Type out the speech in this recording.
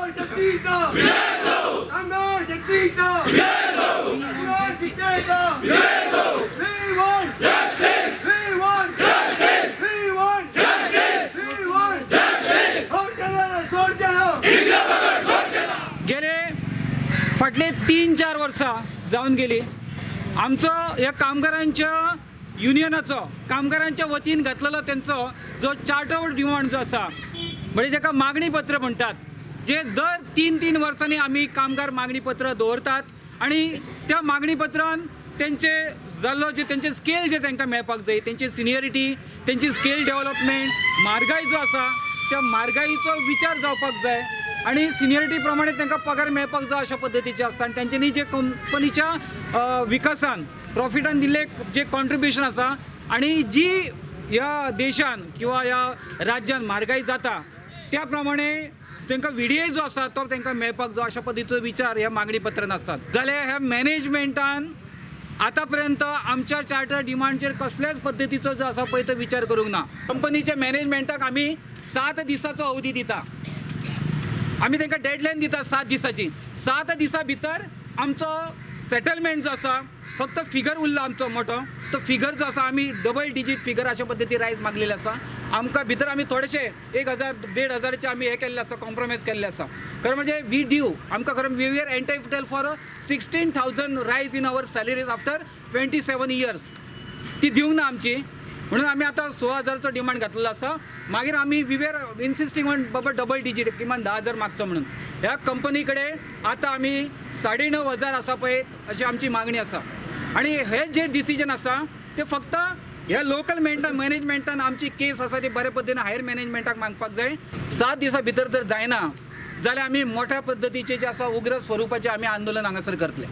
कामगार शक्तीचा कामगार शक्तीचा कामगार शिक्षेचा We want justice. We want justice. We want justice. We want justice. सोड त्याला. गेले फाटले 3-4 वर्सां जावन गेली आमचं या कामगारांच्या युनियनाचो कामगारांच्या वतीन घातलेलो त्यांचो जो चार्ट ऑफ डिमांड जो आसा म्हणजे जाका मागणी पत्र म्हणटात जे दर 3-3 वर्सांनी आमी कामगार मागणी पत्र दवरतात आणि त्या मागणी पत्रान तेंचे जाल्लो जे तेंचे स्केल जे तांकां मेळपाक जाय तेंची सिनियरिटी तेंची स्केल डेव्हलपमेंट म्हारगाय जो आसा त्या म्हारगायेचो विचार जावपाक जाय आणि सिनियरिटी प्रमाणे तांकां पगार मेळपाक जाय अशा पद्दतीचे आसता आनी तेंच्यांनी जे कंपनीच्या विकासान प्रॉफिटान दिल्ले जे कॉन्ट्रिब्युशन आसा आणि जी ह्या देशान किंवा ह्या राज्यान म्हारगाय जाता त्या प्रमाणे तांकां व्हिडिओ जो आसा तो तांकां मेळपाक जाय अशा पद्दतीचो विचार ह्या मागणी पत्रान आसतात जाल्यार ह्या मॅनेजमेंटान आतां पर्यंत आमच्या चार्टर डिमांडचेर कसल्याच पद्दतीचो जो आसा पळय तो विचार करूंक ना कंपनीच्या मॅनेजमेंटाक आमी 7 दिसाचो अवधी दिता आमी तांकां डेडलायन दिता 7 दिसाची 7 दिसां भितर आमचो सेटलमेंट जो आसा फक्त फिगर उरला आमचो मोठो तो फिगर जो आसा आमी डबल डिजीट फिगर अशा पद्दतीन रायज मागलेले आसा आमकां भितर आमी थोडेशे 1000-1500चे आमी हे केल्ले आसा कॉम्प्रोमायज केल्ले आसा खरें म्हणजे वी ड्यू आमकां खरें वी आर एंटायटल्ड फॉर 16,000 रायज in our salaries after 27 years ती दिवंक ना आमची म्हणून आमी आतां 16,000चो डिमांड घातलेलो आसा मागीर आमी वी आर इन्सिस्टिंग ऑन बाबा डबल डिजीट किमान 10,000 मागचो म्हणून ह्या कंपनी कडेन आतां आमी 9,500 आसा पळय अशी आमची मागणी आसा आणि हे जे डिसिजन आसा ते फक्त ह्या लोकल मॅनेजमेंटान आमची केस आसा ती बरे पद्दतीन हायर मॅनेजमेंटाक मागपाक जाय 7 दिसां भितर जर जायना जाल्यार आमी मोठ्या पद्दतीचे जे आसा उग्र स्वरुपाचे आमी आंदोलन हांगासर करतले